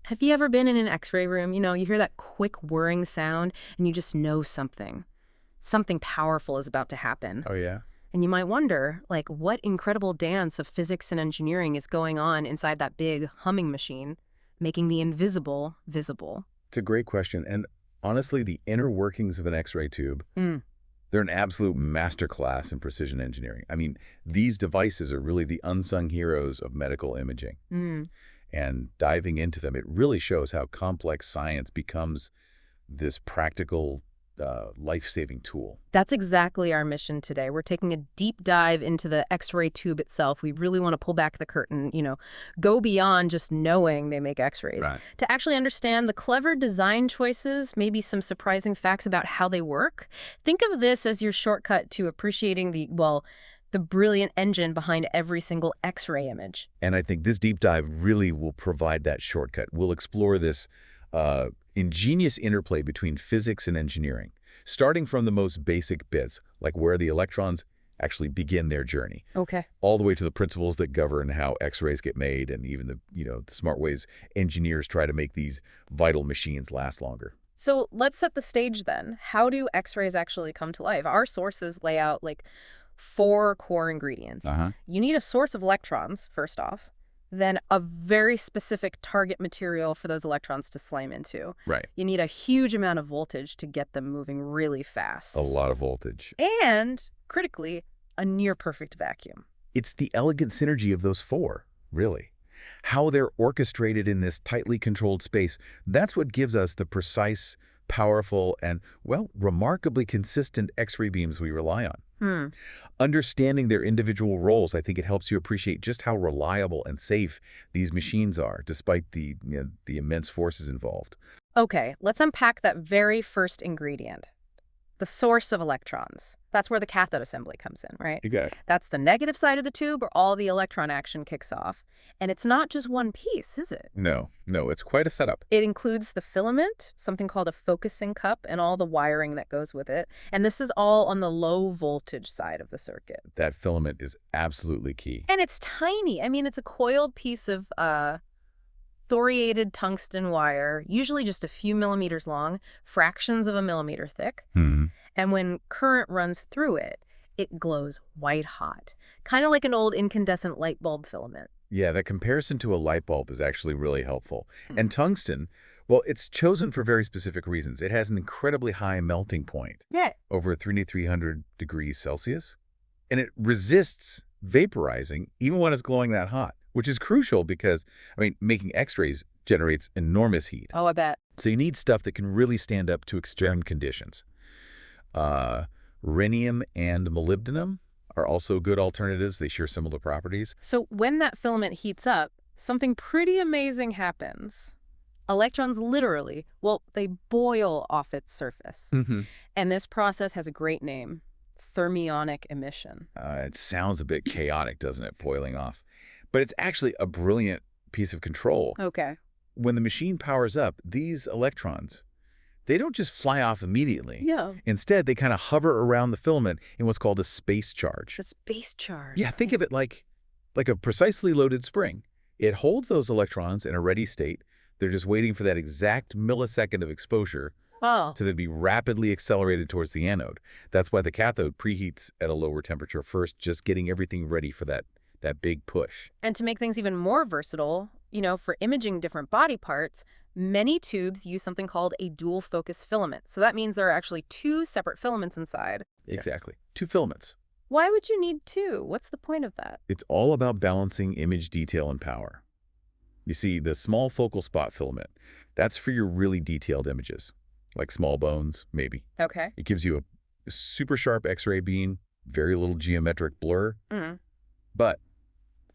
Have you ever been in an X-ray room? You hear that quick whirring sound and you just know something powerful is about to happen. Oh, yeah? And you might wonder, like, what incredible dance of physics and engineering is going on inside that big humming machine, making the invisible visible? It's a great question. And honestly, the inner workings of an X-ray tube, Mm. they're an absolute masterclass in precision engineering. I mean, these devices are really the unsung heroes of medical imaging. Mm. And diving into them, it really shows how complex science becomes this practical, life-saving tool. That's exactly our mission today. We're taking a deep dive into the X-ray tube itself. We really want to pull back the curtain, go beyond just knowing they make X-rays, Right. to actually understand the clever design choices, maybe some surprising facts about how they work. Think of this as your shortcut to appreciating the brilliant engine behind every single X-ray image. And I think this deep dive really will provide that shortcut. We'll explore this ingenious interplay between physics and engineering, starting from the most basic bits, like where the electrons actually begin their journey, Okay. all the way to the principles that govern how X-rays get made and even the smart ways engineers try to make these vital machines last longer. So let's set the stage then. How do X-rays actually come to life? Our sources lay out like 4 core ingredients. Uh-huh. You need a source of electrons, first off, then a very specific target material for those electrons to slam into. Right. You need a huge amount of voltage to get them moving really fast. A lot of voltage. And, critically, a near-perfect vacuum. It's the elegant synergy of those 4, really. How they're orchestrated in this tightly controlled space, that's what gives us the precise, powerful, and, well, remarkably consistent X-ray beams we rely on. Understanding their individual roles, I think it helps you appreciate just how reliable and safe these machines are, despite the immense forces involved. Okay, let's unpack that very first ingredient. The source of electrons. That's where the cathode assembly comes in, right? You got it. That's the negative side of the tube where all the electron action kicks off. And it's not just one piece, is it? No, it's quite a setup. It includes the filament, something called a focusing cup, and all the wiring that goes with it. And this is all on the low voltage side of the circuit. That filament is absolutely key. And it's tiny. I mean, it's a coiled piece of thoriated tungsten wire, usually just a few millimeters long, fractions of a millimeter thick. And when current runs through it, it glows white hot, kind of like an old incandescent light bulb filament. Yeah, that comparison to a light bulb is actually really helpful. And tungsten, well, it's chosen for very specific reasons. It has an incredibly high melting point, Yeah. over 3,300 degrees Celsius, and it resists vaporizing even when it's glowing that hot, which is crucial because, making X-rays generates enormous heat. Oh, I bet. So you need stuff that can really stand up to extreme conditions. Rhenium and molybdenum are also good alternatives. They share similar properties. So when that filament heats up, something pretty amazing happens. Electrons literally, they boil off its surface. And this process has a great name, thermionic emission. It sounds a bit chaotic, doesn't it, boiling off? But it's actually a brilliant piece of control. Okay. When the machine powers up, these electrons, they don't just fly off immediately. Yeah. Instead, they kind of hover around the filament in what's called a space charge. The space charge. Yeah, think of it like a precisely loaded spring. It holds those electrons in a ready state. They're just waiting for that exact millisecond of exposure Oh. to then be rapidly accelerated towards the anode. That's why the cathode preheats at a lower temperature first, just getting everything ready for that big push. And to make things even more versatile, for imaging different body parts, many tubes use something called a dual focus filament. So that means there are actually 2 separate filaments inside. Exactly. 2 filaments. Why would you need 2? What's the point of that? It's all about balancing image detail and power. You see, the small focal spot filament, that's for your really detailed images, like small bones, maybe. Okay. It gives you a super sharp X-ray beam, very little geometric blur. But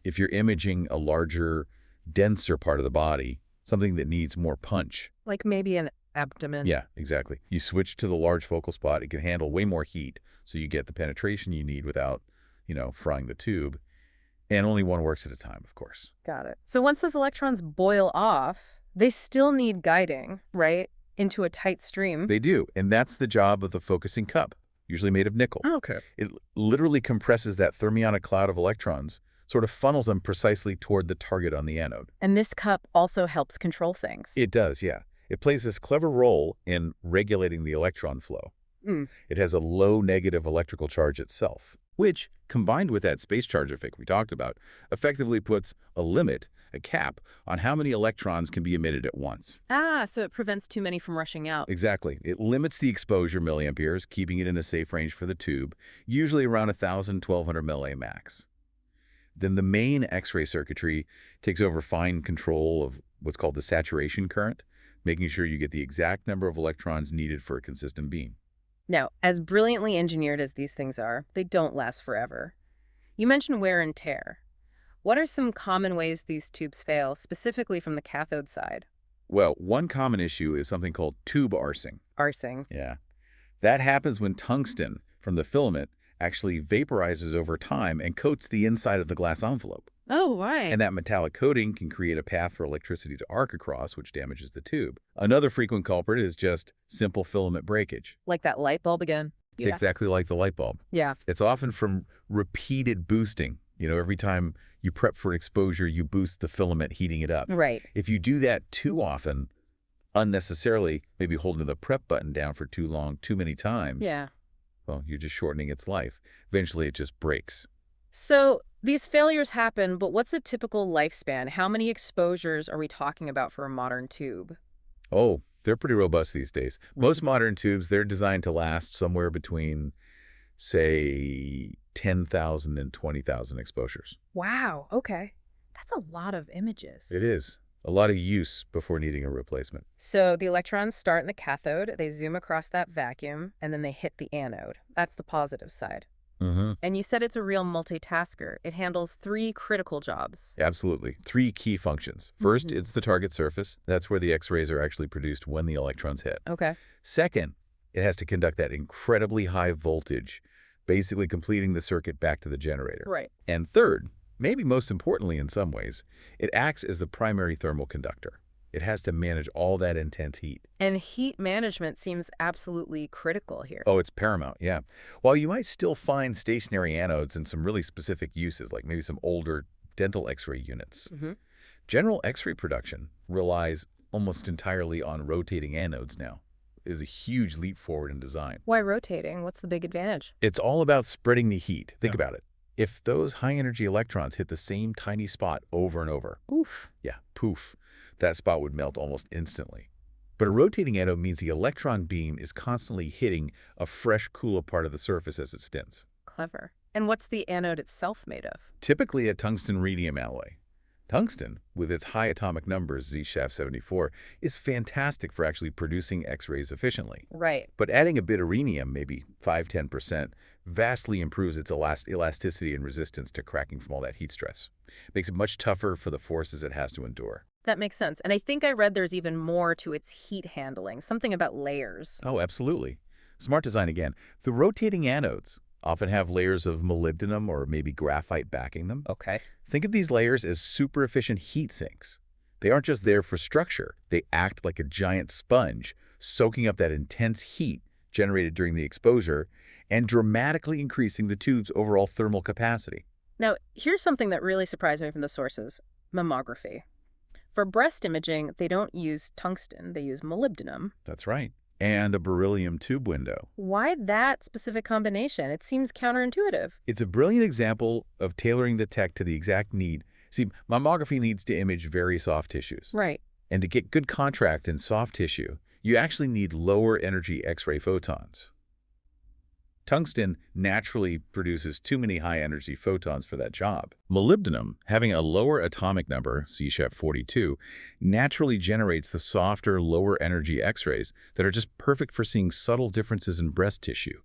if you're imaging a larger, denser part of the body, something that needs more punch. Like maybe an abdomen. Yeah, exactly. You switch to the large focal spot. It can handle way more heat, so you get the penetration you need without, frying the tube. And only one works at a time, of course. Got it. So once those electrons boil off, they still need guiding, right? Into a tight stream. They do, and that's the job of the focusing cup, usually made of nickel. Okay. It literally compresses that thermionic cloud of electrons sort of funnels them precisely toward the target on the anode. And this cup also helps control things. It does, yeah. It plays this clever role in regulating the electron flow. Mm. It has a low negative electrical charge itself, which, combined with that space charge effect we talked about, effectively puts a limit, a cap, on how many electrons can be emitted at once. Ah, so it prevents too many from rushing out. Exactly. It limits the exposure milliamperes, keeping it in a safe range for the tube, usually around 1,000, 1,200 mA max. Then the main X-ray circuitry takes over fine control of what's called the saturation current, making sure you get the exact number of electrons needed for a consistent beam. Now, as brilliantly engineered as these things are, they don't last forever. You mentioned wear and tear. What are some common ways these tubes fail, specifically from the cathode side? Well, one common issue is something called tube arsing. Arsing. Yeah. That happens when tungsten from the filament actually vaporizes over time and coats the inside of the glass envelope. Oh, right. And that metallic coating can create a path for electricity to arc across, which damages the tube. Another frequent culprit is just simple filament breakage. Like that light bulb again? It's exactly like the light bulb. Yeah. It's often from repeated boosting. Every time you prep for exposure, you boost the filament, heating it up. Right. If you do that too often, unnecessarily, maybe holding the prep button down for too long, too many times, Yeah. well, you're just shortening its life. Eventually, it just breaks. So these failures happen, but what's a typical lifespan? How many exposures are we talking about for a modern tube? Oh, they're pretty robust these days. Most modern tubes, they're designed to last somewhere between, say, 10,000 and 20,000 exposures. Wow. Okay. That's a lot of images. It is. A lot of use before needing a replacement. So the electrons start in the cathode, they zoom across that vacuum, and then they hit the anode. That's the positive side. Mm-hmm. And you said it's a real multitasker. It handles 3 critical jobs. Absolutely. 3 key functions. First, Mhm. it's the target surface. That's where the X-rays are actually produced when the electrons hit. Okay. Second, it has to conduct that incredibly high voltage, basically completing the circuit back to the generator. Right. And third, maybe most importantly in some ways, it acts as the primary thermal conductor. It has to manage all that intense heat. And heat management seems absolutely critical here. Oh, it's paramount, yeah. While you might still find stationary anodes in some really specific uses, like maybe some older dental X-ray units, Mm-hmm. general X-ray production relies almost entirely on rotating anodes now. It is a huge leap forward in design. Why rotating? What's the big advantage? It's all about spreading the heat. Think about it. If those high-energy electrons hit the same tiny spot over and over, Oof. yeah, poof, that spot would melt almost instantly. But a rotating anode means the electron beam is constantly hitting a fresh, cooler part of the surface as it spins. Clever. And what's the anode itself made of? Typically a tungsten-rhenium alloy. Tungsten, with its high atomic numbers, Z-74, is fantastic for actually producing X-rays efficiently. Right. But adding a bit of rhenium, maybe 5–10%, vastly improves its elasticity and resistance to cracking from all that heat stress. Makes it much tougher for the forces it has to endure. That makes sense. And I think I read there's even more to its heat handling, something about layers. Oh, absolutely. Smart design again. The rotating anodes often have layers of molybdenum or maybe graphite backing them. Okay. Think of these layers as super efficient heat sinks. They aren't just there for structure. They act like a giant sponge, soaking up that intense heat generated during the exposure and dramatically increasing the tube's overall thermal capacity. Now, here's something that really surprised me from the sources: mammography. For breast imaging, they don't use tungsten, they use molybdenum. That's right. And a beryllium tube window. Why that specific combination? It seems counterintuitive. It's a brilliant example of tailoring the tech to the exact need. See, mammography needs to image very soft tissues. Right. And to get good contrast in soft tissue, you actually need lower energy X-ray photons. Tungsten naturally produces too many high-energy photons for that job. Molybdenum, having a lower atomic number, C-42, naturally generates the softer, lower-energy X-rays that are just perfect for seeing subtle differences in breast tissue.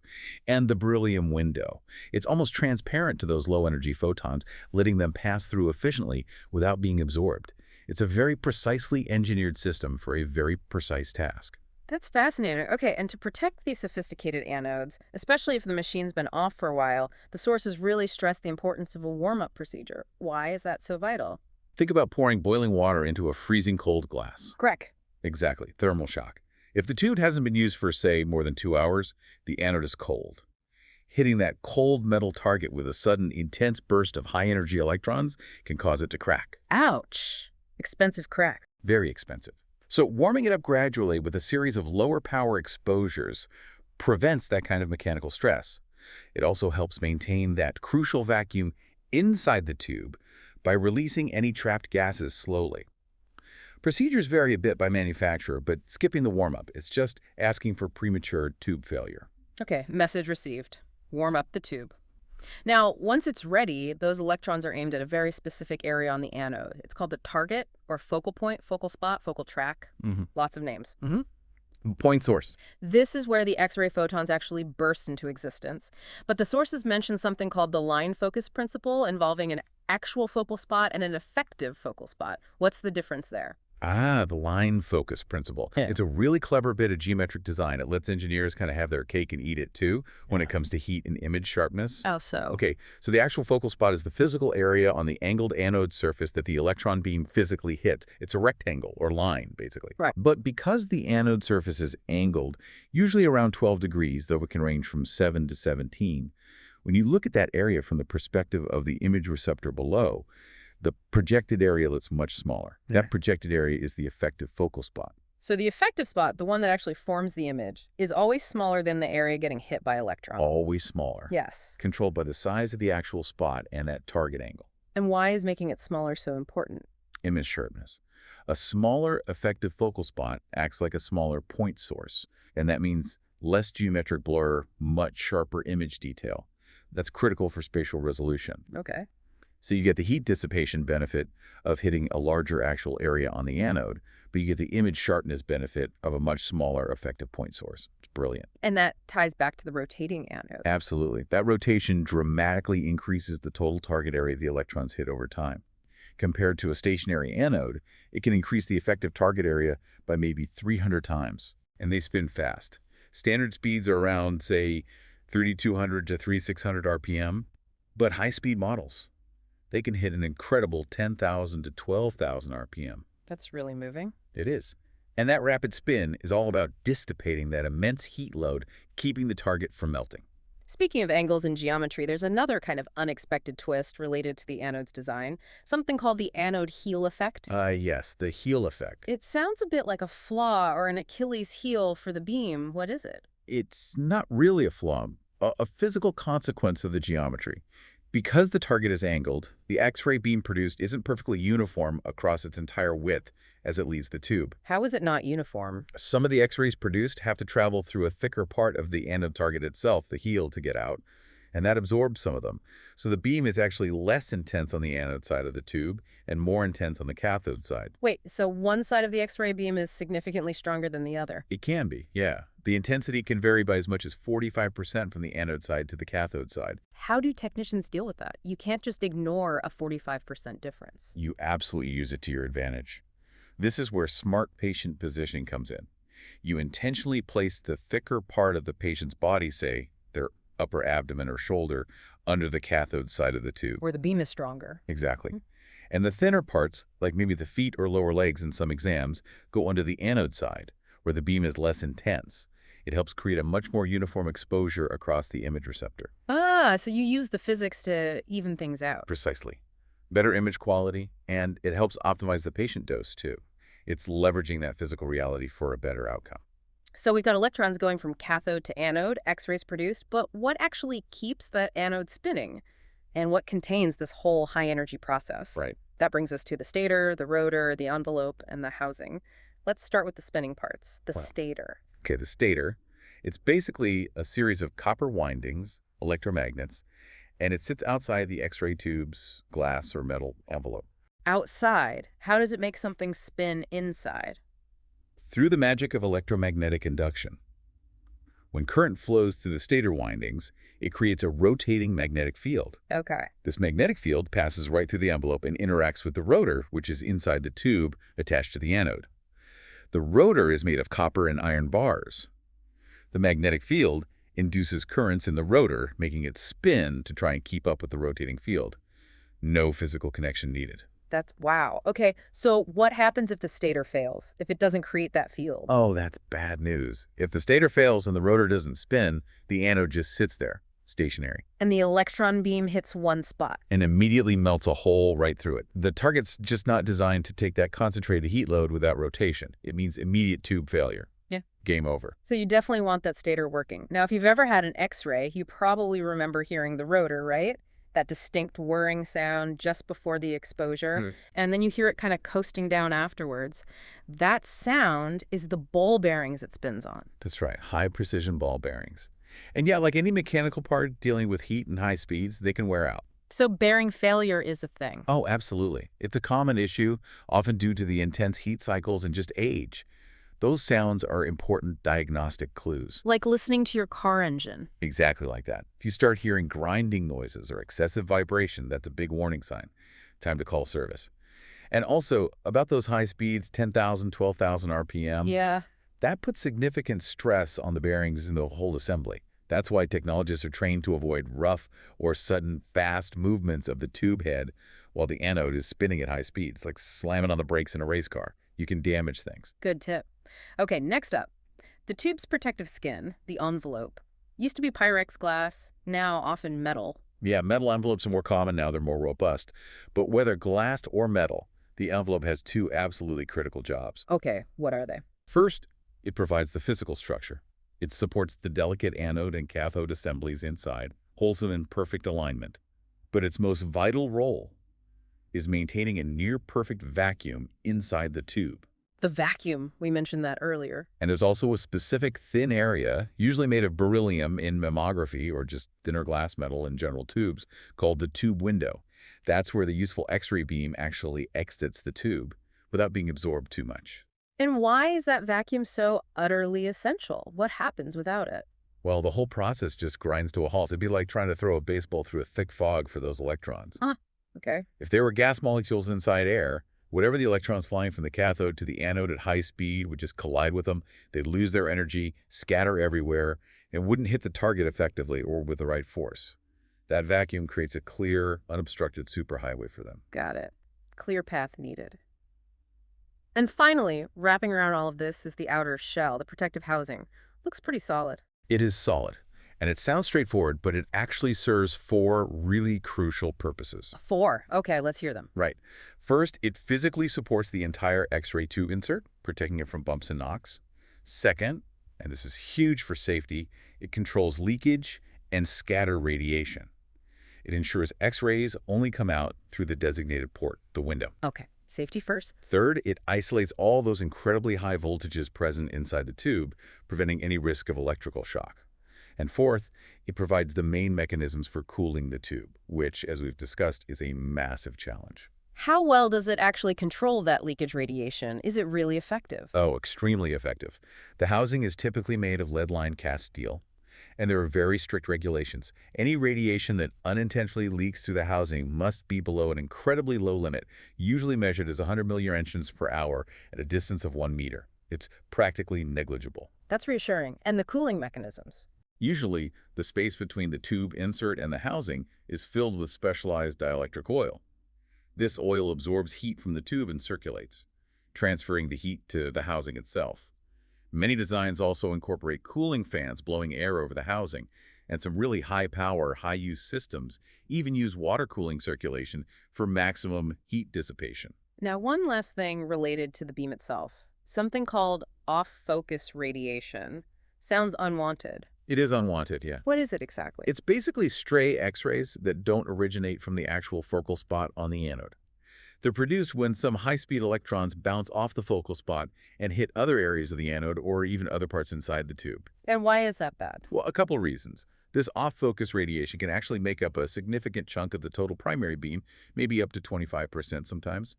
And the beryllium window. It's almost transparent to those low-energy photons, letting them pass through efficiently without being absorbed. It's a very precisely engineered system for a very precise task. That's fascinating. Okay, and to protect these sophisticated anodes, especially if the machine's been off for a while, the sources really stress the importance of a warm-up procedure. Why is that so vital? Think about pouring boiling water into a freezing cold glass. Correct. Exactly, thermal shock. If the tube hasn't been used for, say, more than 2 hours, the anode is cold. Hitting that cold metal target with a sudden, intense burst of high-energy electrons can cause it to crack. Ouch. Expensive crack. Very expensive. So warming it up gradually with a series of lower power exposures prevents that kind of mechanical stress. It also helps maintain that crucial vacuum inside the tube by releasing any trapped gases slowly. Procedures vary a bit by manufacturer, but skipping the warm-up, it's just asking for premature tube failure. Okay, message received. Warm up the tube. Now, once it's ready, those electrons are aimed at a very specific area on the anode. It's called the target or focal point, focal spot, focal track. Lots of names. Point source. This is where the X-ray photons actually burst into existence. But the sources mention something called the line focus principle involving an actual focal spot and an effective focal spot. What's the difference there? The line focus principle. Yeah. It's a really clever bit of geometric design. It lets engineers kind of have their cake and eat it too when it comes to heat and image sharpness. Oh, so? Okay, so the actual focal spot is the physical area on the angled anode surface that the electron beam physically hits. It's a rectangle or line, basically. Right. But because the anode surface is angled, usually around 12 degrees, though it can range from 7 to 17, when you look at that area from the perspective of the image receptor below, the projected area looks much smaller. That projected area is the effective focal spot. So the effective spot, the one that actually forms the image, is always smaller than the area getting hit by electron. Always smaller. Yes. Controlled by the size of the actual spot and that target angle. And why is making it smaller so important? Image sharpness. A smaller effective focal spot acts like a smaller point source, and that means less geometric blur, much sharper image detail. That's critical for spatial resolution. Okay. So you get the heat dissipation benefit of hitting a larger actual area on the anode, but you get the image sharpness benefit of a much smaller effective point source. It's brilliant. And that ties back to the rotating anode. Absolutely. That rotation dramatically increases the total target area the electrons hit over time. Compared to a stationary anode, it can increase the effective target area by maybe 300 times. And they spin fast. Standard speeds are around, say, 3,200 to 3,600 RPM, but high-speed models, they can hit an incredible 10,000 to 12,000 RPM. That's really moving. It is. And that rapid spin is all about dissipating that immense heat load, keeping the target from melting. Speaking of angles and geometry, there's another kind of unexpected twist related to the anode's design, something called the anode heel effect. Yes, the heel effect. It sounds a bit like a flaw or an Achilles heel for the beam. What is it? It's not really a flaw, a physical consequence of the geometry. Because the target is angled, the X-ray beam produced isn't perfectly uniform across its entire width as it leaves the tube. How is it not uniform? Some of the X-rays produced have to travel through a thicker part of the anode target itself, the heel, to get out, and that absorbs some of them. So the beam is actually less intense on the anode side of the tube and more intense on the cathode side. Wait, so one side of the X-ray beam is significantly stronger than the other? It can be, yeah. The intensity can vary by as much as 45% from the anode side to the cathode side. How do technicians deal with that? You can't just ignore a 45% difference. You absolutely use it to your advantage. This is where smart patient positioning comes in. You intentionally place the thicker part of the patient's body, say, their upper abdomen or shoulder, under the cathode side of the tube. Where the beam is stronger. Exactly. And the thinner parts, like maybe the feet or lower legs in some exams, go under the anode side, where the beam is less intense. It helps create a much more uniform exposure across the image receptor. Ah, so you use the physics to even things out. Precisely. Better image quality, and it helps optimize the patient dose, too. It's leveraging that physical reality for a better outcome. So we've got electrons going from cathode to anode, X-rays produced, but what actually keeps that anode spinning? And what contains this whole high-energy process? Right. That brings us to the stator, the rotor, the envelope, and the housing. Let's start with the spinning parts, the stator. Okay, the stator. It's basically a series of copper windings, electromagnets, and it sits outside the X-ray tube's glass or metal envelope. Outside, how does it make something spin inside? Through the magic of electromagnetic induction. When current flows through the stator windings, it creates a rotating magnetic field. Okay. This magnetic field passes right through the envelope and interacts with the rotor, which is inside the tube attached to the anode. The rotor is made of copper and iron bars. The magnetic field induces currents in the rotor, making it spin to try and keep up with the rotating field. No physical connection needed. That's wow. Okay, so what happens if the stator fails, if it doesn't create that field? Oh, that's bad news. If the stator fails and the rotor doesn't spin, the anode just sits there. stationary. And the electron beam hits one spot. And immediately melts a hole right through it. The target's just not designed to take that concentrated heat load without rotation. It means immediate tube failure. Yeah. Game over. So you definitely want that stator working. Now, if you've ever had an X-ray, you probably remember hearing the rotor, right? That distinct whirring sound just before the exposure. And then you hear it kind of coasting down afterwards. That sound is the ball bearings it spins on. That's right. High precision ball bearings. And yeah, like any mechanical part dealing with heat and high speeds, they can wear out. So bearing failure is a thing. Oh, absolutely. It's a common issue, often due to the intense heat cycles and just age. Those sounds are important diagnostic clues. Like listening to your car engine. Exactly like that. If you start hearing grinding noises or excessive vibration, that's a big warning sign. Time to call service. And also, about those high speeds, 10,000, 12,000 RPM. Yeah. That puts significant stress on the bearings in the whole assembly. That's why technologists are trained to avoid rough or sudden fast movements of the tube head while the anode is spinning at high speeds, like slamming on the brakes in a race car. You can damage things. Good tip. Okay, next up. The tube's protective skin, the envelope, used to be Pyrex glass, now often metal. Yeah, metal envelopes are more common now. They're more robust. But whether glass or metal, the envelope has two absolutely critical jobs. Okay, what are they? First, it provides the physical structure. It supports the delicate anode and cathode assemblies inside, holds them in perfect alignment. But its most vital role is maintaining a near-perfect vacuum inside the tube. The vacuum, we mentioned that earlier. And there's also a specific thin area, usually made of beryllium in mammography or just thinner glass metal in general tubes, called the tube window. That's where the useful X-ray beam actually exits the tube without being absorbed too much. And why is that vacuum so utterly essential? What happens without it? Well, the whole process just grinds to a halt. It'd be like trying to throw a baseball through a thick fog for those electrons. Okay. If there were gas molecules inside air, whatever the electrons flying from the cathode to the anode at high speed would just collide with them. They'd lose their energy, scatter everywhere, and wouldn't hit the target effectively or with the right force. That vacuum creates a clear, unobstructed superhighway for them. Got it. Clear path needed. And finally, wrapping around all of this is the outer shell, the protective housing. Looks pretty solid. It is solid. And it sounds straightforward, but it actually serves four really crucial purposes. 4. Okay, let's hear them. Right. First, it physically supports the entire X-ray tube insert, protecting it from bumps and knocks. Second, and this is huge for safety, it controls leakage and scatter radiation. It ensures X-rays only come out through the designated port, the window. Okay, safety first. Third, it isolates all those incredibly high voltages present inside the tube, preventing any risk of electrical shock. And fourth, it provides the main mechanisms for cooling the tube, which, as we've discussed, is a massive challenge. How well does it actually control that leakage radiation? Is it really effective? Oh, extremely effective. The housing is typically made of lead-lined cast steel, and there are very strict regulations. Any radiation that unintentionally leaks through the housing must be below an incredibly low limit, usually measured as 100 millirentgens per hour at a distance of 1 meter. It's practically negligible. That's reassuring. And the cooling mechanisms? Usually, the space between the tube insert and the housing is filled with specialized dielectric oil. This oil absorbs heat from the tube and circulates, transferring the heat to the housing itself. Many designs also incorporate cooling fans blowing air over the housing, and some really high-power, high-use systems even use water cooling circulation for maximum heat dissipation. Now, one last thing related to the beam itself. Something called off-focus radiation. Sounds unwanted. It is unwanted, yeah. What is it exactly? It's basically stray X-rays that don't originate from the actual focal spot on the anode. They're produced when some high-speed electrons bounce off the focal spot and hit other areas of the anode or even other parts inside the tube. And why is that bad? Well, a couple of reasons. This off-focus radiation can actually make up a significant chunk of the total primary beam, maybe up to 25% sometimes.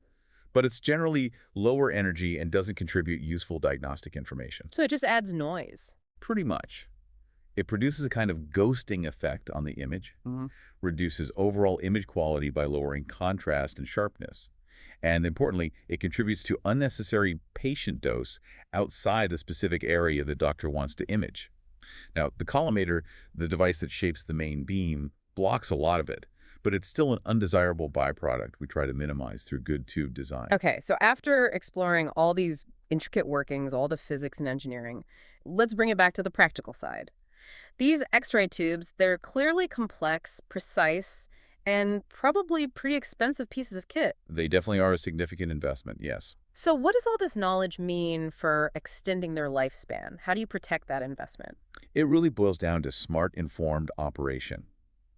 But it's generally lower energy and doesn't contribute useful diagnostic information. So it just adds noise. Pretty much. It produces a kind of ghosting effect on the image, reduces overall image quality by lowering contrast and sharpness. And importantly, it contributes to unnecessary patient dose outside the specific area the doctor wants to image. Now, the collimator, the device that shapes the main beam, blocks a lot of it, but it's still an undesirable byproduct we try to minimize through good tube design. Okay, so after exploring all these intricate workings, all the physics and engineering, let's bring it back to the practical side. These X-ray tubes, they're clearly complex, precise, and probably pretty expensive pieces of kit. They definitely are a significant investment, yes. So what does all this knowledge mean for extending their lifespan? How do you protect that investment? It really boils down to smart, informed operation.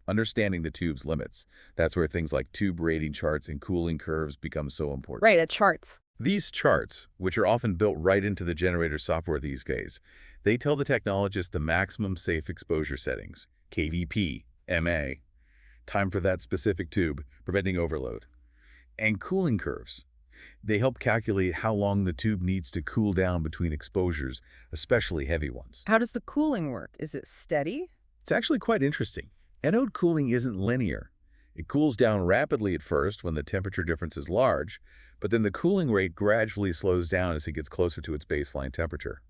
Understanding the tube's limits. That's where things like tube rating charts and cooling curves become so important. Right, at charts. These charts, which are often built right into the generator software these days, they tell the technologist the maximum safe exposure settings, kVp, MA, time for that specific tube, preventing overload, and cooling curves. They help calculate how long the tube needs to cool down between exposures, especially heavy ones. How does the cooling work? Is it steady? It's actually quite interesting. Anode cooling isn't linear. It cools down rapidly at first when the temperature difference is large, but then the cooling rate gradually slows down as it gets closer to its baseline temperature.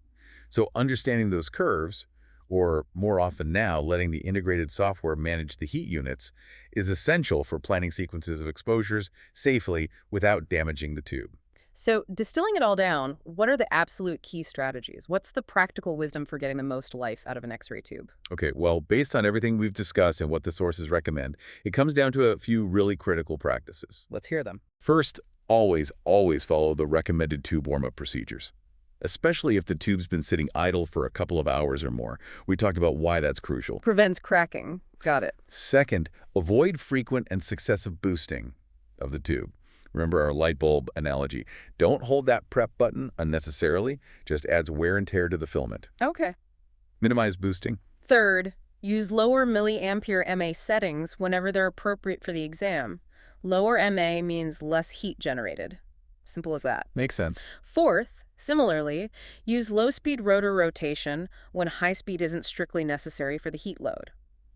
So understanding those curves, or more often now, letting the integrated software manage the heat units, is essential for planning sequences of exposures safely without damaging the tube. So distilling it all down, what are the absolute key strategies? What's the practical wisdom for getting the most life out of an X-ray tube? Okay, well, based on everything we've discussed and what the sources recommend, it comes down to a few really critical practices. Let's hear them. First, always follow the recommended tube warm-up procedures, especially if the tube's been sitting idle for a couple of hours or more. We talked about why that's crucial. Prevents cracking. Got it. Second, avoid frequent and successive boosting of the tube. Remember our light bulb analogy. Don't hold that prep button unnecessarily. Just adds wear and tear to the filament. Okay. Minimize boosting. Third, use lower milliampere MA settings whenever they're appropriate for the exam. Lower MA means less heat generated. Simple as that. Makes sense. Fourth, similarly, use low-speed rotor rotation when high speed isn't strictly necessary for the heat load.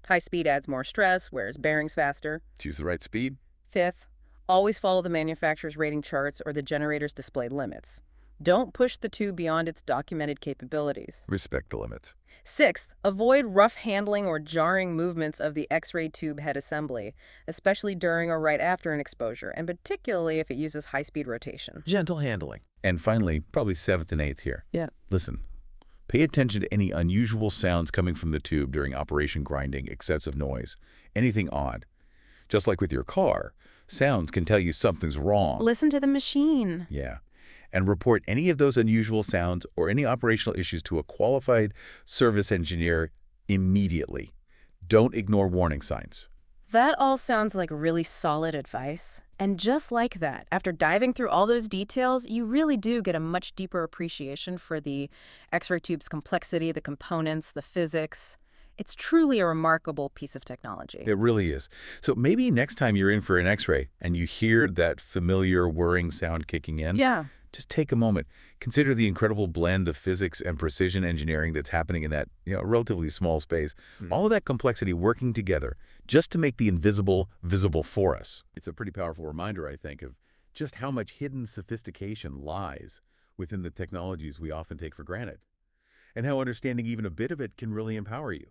High speed adds more stress, wears bearings faster. Choose the right speed. Fifth, always follow the manufacturer's rating charts or the generator's displayed limits. Don't push the tube beyond its documented capabilities. Respect the limits. Sixth, avoid rough handling or jarring movements of the X-ray tube head assembly, especially during or right after an exposure, and particularly if it uses high-speed rotation. Gentle handling. And finally, probably seventh and eighth here. Yeah. Listen, pay attention to any unusual sounds coming from the tube during operation grinding, excessive noise, anything odd. Just like with your car, sounds can tell you something's wrong. Listen to the machine. Yeah. And report any of those unusual sounds or any operational issues to a qualified service engineer immediately. Don't ignore warning signs. That all sounds like really solid advice. And just like that, after diving through all those details, you really do get a much deeper appreciation for the X-ray tube's complexity, the components, the physics. It's truly a remarkable piece of technology. It really is. So maybe next time you're in for an X-ray and you hear that familiar whirring sound kicking in, just take a moment. Consider the incredible blend of physics and precision engineering that's happening in that relatively small space. All of that complexity working together just to make the invisible visible for us. It's a pretty powerful reminder, I think, of just how much hidden sophistication lies within the technologies we often take for granted, and how understanding even a bit of it can really empower you.